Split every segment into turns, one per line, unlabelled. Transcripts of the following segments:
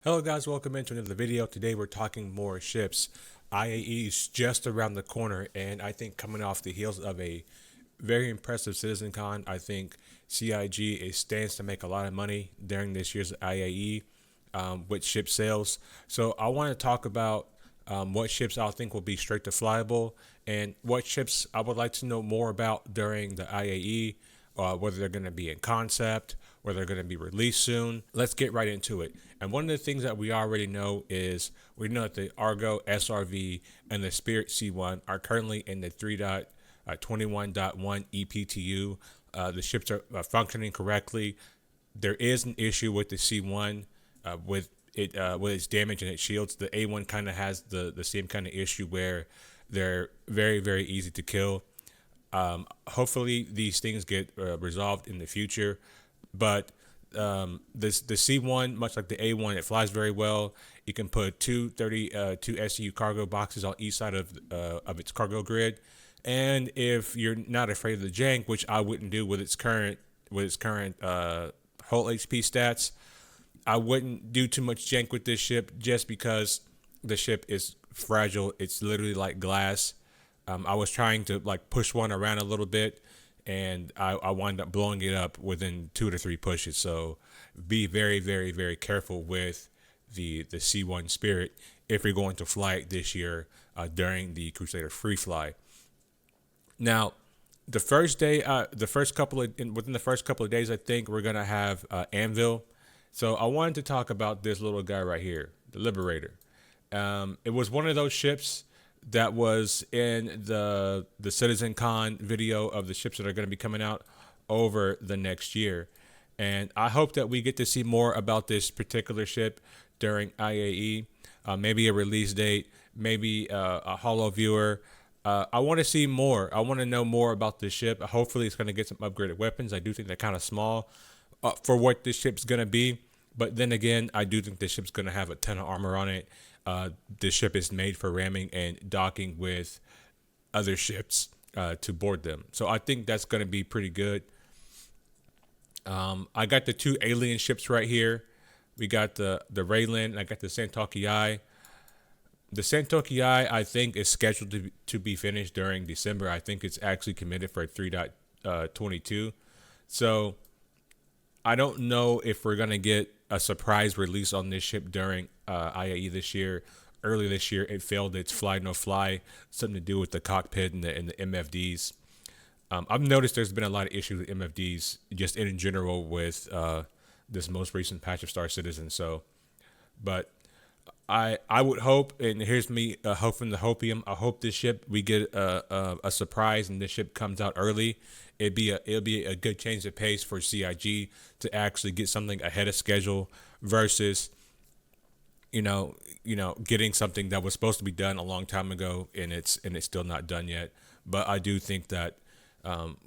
Hello guys, welcome into another video. Today we're talking more ships. IAE is just around the corner, and I think coming off the heels of a very impressive Citizen Con, I think CIG stands to make a lot of money during this year's IAE with ship sales. So I want to talk about what ships I think will be straight to flyable, and what ships I would like to know more about during the IAE, whether they're going to be in concept, whether they're going to be released soon. Let's get right into it. And one of the things that we already know is we know that the Argo SRV and the Spirit C1 are currently in the 3.21.1 EPTU. The ships are functioning correctly. There is an issue with the C1 with its damage and its shields. The A1 kind of has the same kind of issue where they're very easy to kill. Hopefully these things get resolved in the future, but the C1, much like the A1, it flies very well. You can put two SU cargo boxes on each side of its cargo grid, and if you're not afraid of the jank, which I wouldn't do with its current hull HP stats, I wouldn't do too much jank with this ship just because the ship is fragile. It's literally like glass. I was trying to like push one around a little bit, and I wound up blowing it up within 2 to 3 pushes. So be very careful with the C1 Spirit if you're going to fly it this year during the Crusader Free Fly. Now, the first day, within the first couple of days, I think we're gonna have Anvil. So I wanted to talk about this little guy right here, the Liberator. It was one of those ships that was in the Citizen Con video of the ships that are going to be coming out over the next year. And I hope that we get to see more about this particular ship during IAE, maybe a release date, maybe a holo viewer. I want to see more. I want to know more about this ship. Hopefully it's going to get some upgraded weapons. I do think they're kind of small for what this ship's going to be. But then again, I do think this ship's going to have a ton of armor on it. This ship is made for ramming and docking with other ships to board them. So I think that's going to be pretty good. I got the 2 alien ships right here. We got the Railen, and I got the Santey. The Santey, I think, is scheduled to be finished during December. I think it's actually committed for 3.22. So I don't know if we're going to get a surprise release on this ship during IAE this year. Earlier this year, it failed its fly no fly, something to do with the cockpit and the MFDs. I've noticed there's been a lot of issues with MFDs just in general with this most recent patch of Star Citizen. So, but I would hope, and here's me hoping the hopium. I hope this ship we get a surprise and this ship comes out early. It'll be a good change of pace for CIG to actually get something ahead of schedule versus getting something that was supposed to be done a long time ago and it's still not done yet. But I do think that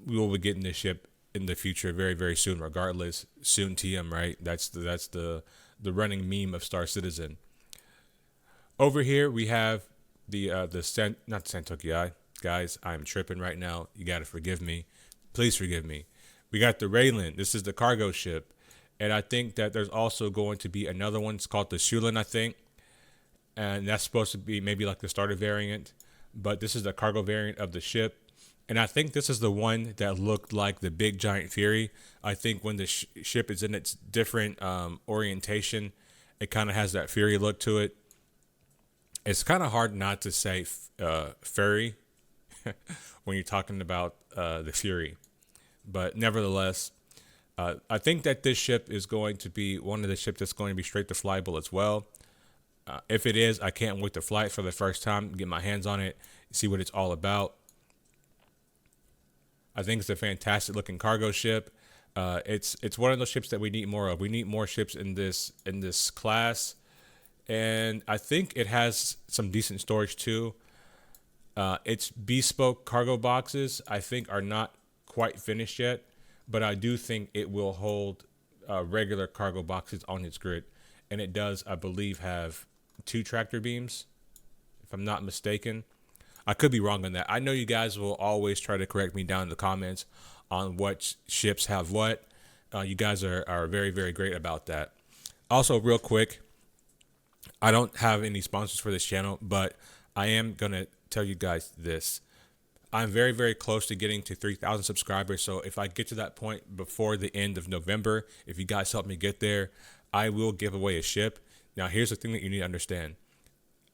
we will be getting this ship in the future very soon, regardless. Soon TM, right? That's the running meme of Star Citizen. Over here we have not the Santey, guys. I'm tripping right now. You gotta forgive me. Please forgive me. We got the Railen. This is the cargo ship. And I think that there's also going to be another one. It's called the Shulin, I think. And that's supposed to be maybe like the starter variant. But this is the cargo variant of the ship. And I think this is the one that looked like the big giant Fury. I think when the ship is in its different orientation, it kind of has that Fury look to it. It's kind of hard not to say Fury when you're talking about the Fury. But nevertheless, I think that this ship is going to be one of the ships that's going to be straight to flyable as well. If it is, I can't wait to fly it for the first time, get my hands on it, see what it's all about. I think it's a fantastic looking cargo ship. It's one of those ships that we need more of. We need more ships in this class, and I think it has some decent storage too. Its bespoke cargo boxes, I think, are not quite finished yet, but I do think it will hold regular cargo boxes on its grid. And it does, I believe, have 2 tractor beams, if I'm not mistaken. I could be wrong on that. I know you guys will always try to correct me down in the comments on what ships have what. You guys are very great about that. Also, real quick, I don't have any sponsors for this channel, but I am going to tell you guys this. I'm very, very close to getting to 3,000 subscribers. So if I get to that point before the end of November, if you guys help me get there, I will give away a ship. Now, here's the thing that you need to understand.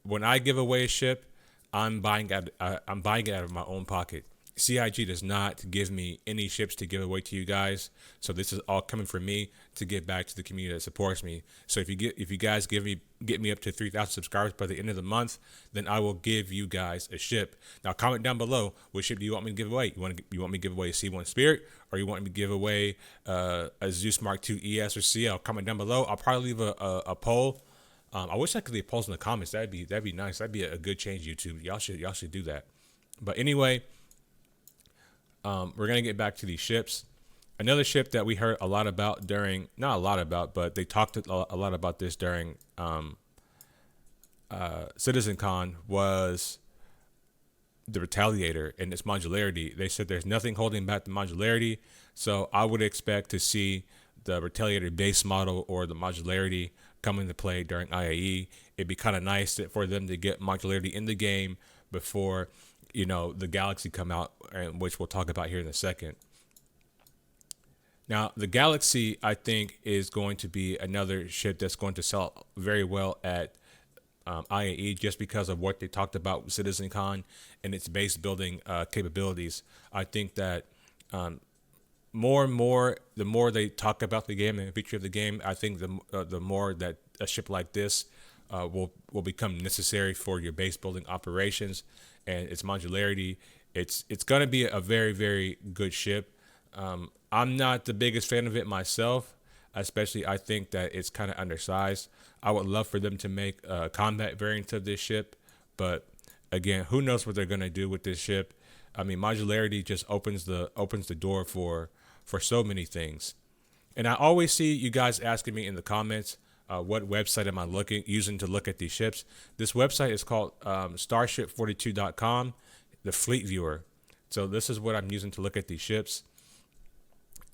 When I give away a ship, I'm buying it out of my own pocket. CIG does not give me any ships to give away to you guys, so this is all coming from me to give back to the community that supports me. So if you guys get me up to 3,000 subscribers by the end of the month, then I will give you guys a ship. Now comment down below, what ship do you want me to give away? You want me to give away a C1 Spirit, or you want me to give away a Zeus Mark II ES or CL? Comment down below. I'll probably leave a poll. I wish I could leave polls in the comments. That'd be nice. That'd be a good change, YouTube. Y'all should do that. But anyway, we're gonna get back to these ships. Another ship that we heard a lot about during, not a lot about, but they talked a lot about this during CitizenCon, was the Retaliator and its modularity. They said there's nothing holding back the modularity, so I would expect to see the Retaliator base model or the modularity come into play during IAE. It'd be kind of nice for them to get modularity in the game before, you know, the Galaxy come out, and which we'll talk about here in a second. Now, the Galaxy, I think, is going to be another ship that's going to sell very well at IAE, just because of what they talked about with CitizenCon and its base building capabilities. I think that more and more, the more they talk about the game and the feature of the game, I think the more that a ship like this will become necessary for your base building operations and its modularity. It's going to be a very, very good ship. I'm not the biggest fan of it myself, especially I think that it's kind of undersized. I would love for them to make a combat variant of this ship, but again, who knows what they're going to do with this ship. I mean, modularity just opens the door for so many things. And I always see you guys asking me in the comments, what website am I using to look at these ships? This website is called starship42.com, the fleet viewer. So this is what I'm using to look at these ships.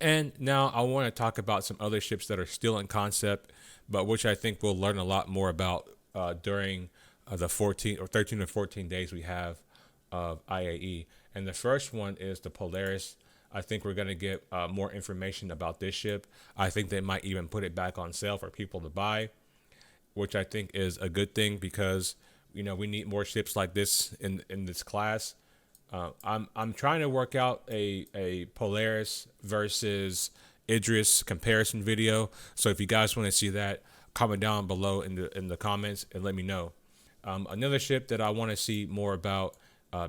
And now I want to talk about some other ships that are still in concept, but which I think we'll learn a lot more about during the 13 or 14 days we have of IAE. And the first one is the Polaris. I think we're going to get more information about this ship. I think they might even put it back on sale for people to buy, which I think is a good thing, because, you know, we need more ships like this in this class. I'm trying to work out a Polaris versus Idris comparison video. So if you guys want to see that, comment down below in the comments and let me know. Another ship that I want to see more about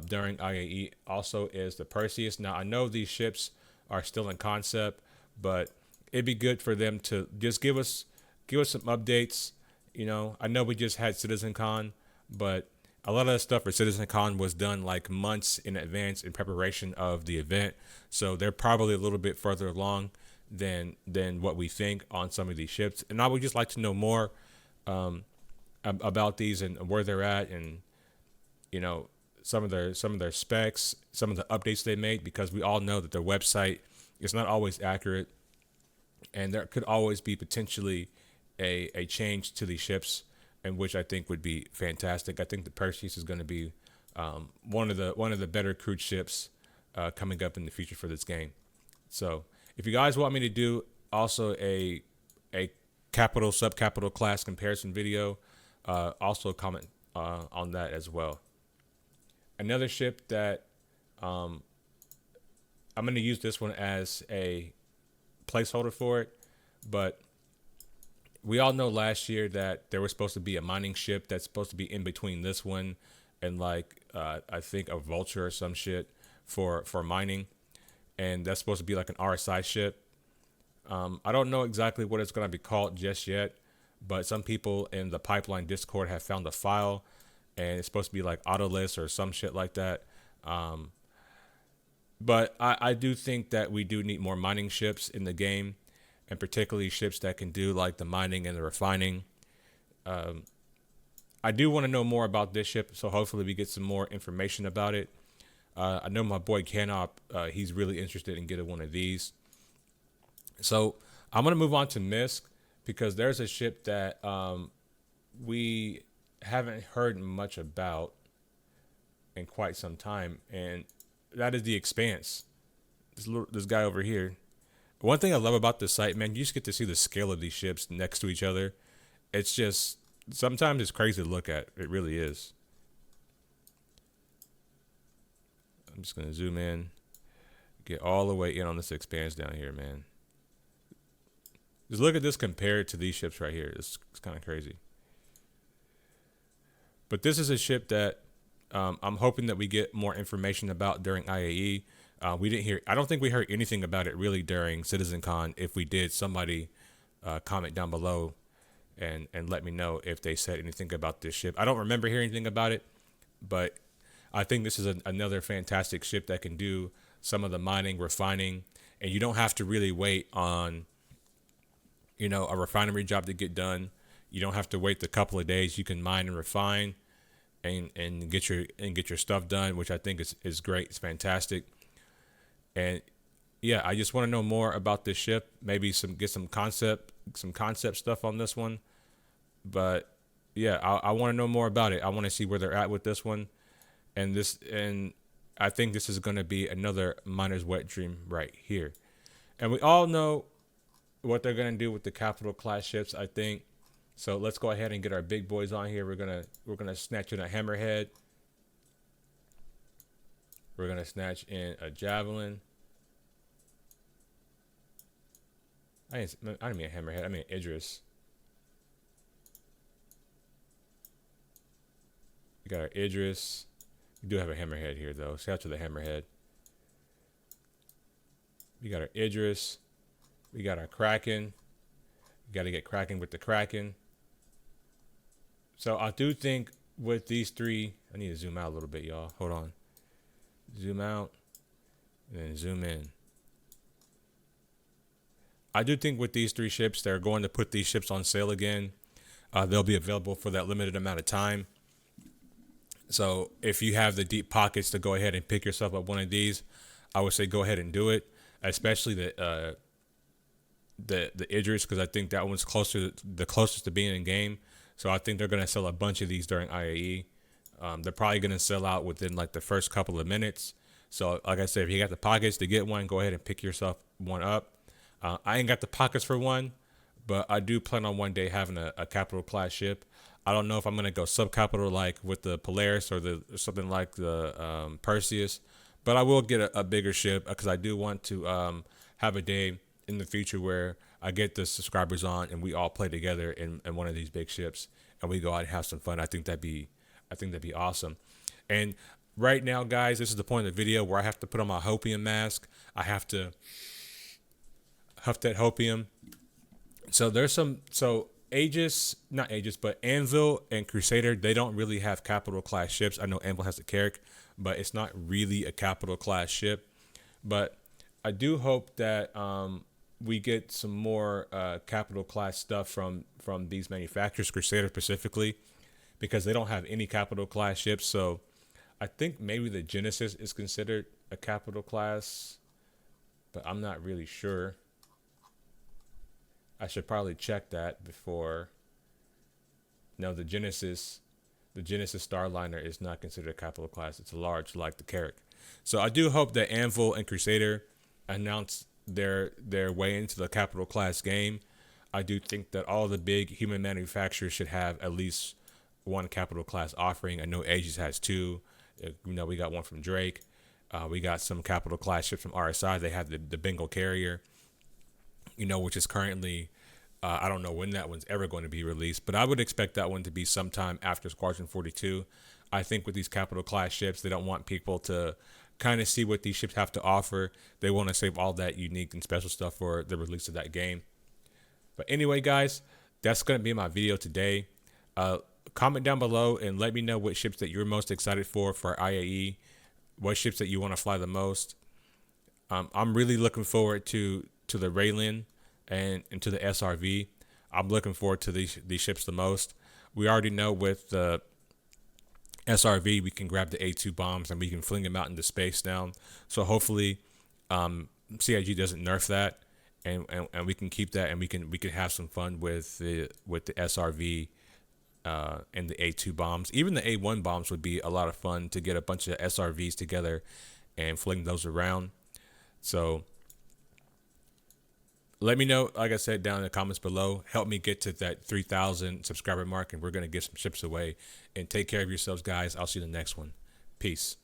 during IAE also is the Perseus. Now I know these ships are still in concept, but it'd be good for them to just give us some updates. You know, I know we just had CitizenCon, but a lot of the stuff for CitizenCon was done like months in advance in preparation of the event. So they're probably a little bit further along than what we think on some of these ships. And I would just like to know more about these and where they're at, and, you know, some of their specs, some of the updates they made, because we all know that their website is not always accurate, and there could always be potentially a change to these ships, and which I think would be fantastic. I think the Perseus is going to be one of the better crewed ships coming up in the future for this game. So if you guys want me to do also a capital subcapital class comparison video, also comment on that as well. Another ship that I'm going to use this one as a placeholder for it, but we all know last year that there was supposed to be a mining ship that's supposed to be in between this one and like I think a Vulture or some shit for mining, and that's supposed to be like an RSI ship. I don't know exactly what it's going to be called just yet, but some people in the Pipeline Discord have found a file, and it's supposed to be like Autolist or some shit like that. But I do think that we do need more mining ships in the game, and particularly ships that can do like the mining and the refining. I do want to know more about this ship, so hopefully we get some more information about it. I know my boy Canop, he's really interested in getting one of these. So I'm going to move on to MISC, because there's a ship that we haven't heard much about in quite some time, and that is the Expanse. This guy over here. One thing I love about this site, man, you just get to see the scale of these ships next to each other. It's just sometimes it's crazy to look at. It really is. I'm just gonna zoom in, get all the way in on this Expanse down here, man. Just look at this compared to these ships right here. It's kind of crazy. But this is a ship that I'm hoping that we get more information about during IAE. We didn't hear. I don't think we heard anything about it really during CitizenCon. If we did, somebody comment down below and let me know if they said anything about this ship. I don't remember hearing anything about it, but I think this is another fantastic ship that can do some of the mining, refining, and you don't have to really wait on, you know, a refinery job to get done. You don't have to wait the couple of days. You can mine and refine and get your stuff done, which I think is great. It's fantastic. And yeah, I just want to know more about this ship. Maybe get some concept stuff on this one. But yeah, I want to know more about it. I want to see where they're at with this one. And I think this is going to be another miner's wet dream right here. And we all know what they're going to do with the capital class ships, I think. So let's go ahead and get our big boys on here. We're gonna snatch in a hammerhead. We're gonna snatch in a javelin. I didn't mean a hammerhead. I mean Idris. We got our Idris. We do have a hammerhead here though. Shout out to the hammerhead. We got our Idris. We got our Kraken. We got to get cracking with the Kraken. So I do think with these three, I need to zoom out a little bit, y'all. Hold on. Zoom out and then zoom in. I do think with these three ships, they're going to put these ships on sale again. They'll be available for that limited amount of time. So if you have the deep pockets to go ahead and pick yourself up one of these, I would say go ahead and do it, especially the Idris, because I think that one's the closest to being in game. So I think they're going to sell a bunch of these during IAE. They're probably going to sell out within like the first couple of minutes. So like I said, if you got the pockets to get one, go ahead and pick yourself one up. I ain't got the pockets for one, but I do plan on one day having a capital class ship. I don't know if I'm going to go subcapital like with the Polaris or something like the Perseus, but I will get a bigger ship because I do want to have a day in the future where I get the subscribers on and we all play together in one of these big ships and we go out and have some fun. I think that'd be awesome. And right now, guys, this is the point of the video where I have to put on my hopium mask. I have to huff that hopium. So there's not Aegis, but Anvil and Crusader, they don't really have capital class ships. I know Anvil has the Carrack, but it's not really a capital class ship. But I do hope that we get some more capital class stuff from these manufacturers, Crusader specifically, because they don't have any capital class ships. So I think maybe the Genesis is considered a capital class, but I'm not really sure. I should probably check that before. No, the Genesis Starliner is not considered a capital class. It's a large, like the Carrack. So I do hope that Anvil and Crusader announce their way into the capital class game. I do think that all the big human manufacturers should have at least one capital class offering. I know Aegis has two. We got one from Drake. We got some capital class ships from RSI. They have the Bengal Carrier, which is currently, I don't know when that one's ever going to be released, but I would expect that one to be sometime after Squadron 42. I think with these capital class ships, they don't want people to kind of see what these ships have to offer. They want to save all that unique and special stuff for the release of that game. But anyway, guys, that's going to be my video today. Comment down below and let me know what ships that you're most excited for IAE, what ships that you want to fly the most. I'm really looking forward to the Railen and to the SRV. I'm looking forward to these ships the most. We already know with the SRV, we can grab the A2 bombs and we can fling them out into space now. So hopefully CIG doesn't nerf that, and we can keep that, and we can have some fun with the SRV and the A2 bombs. Even the A1 bombs would be a lot of fun to get a bunch of SRVs together and fling those around. So let me know, like I said, down in the comments below. Help me get to that 3,000 subscriber mark, and we're going to get some ships away. And take care of yourselves, guys. I'll see you in the next one. Peace.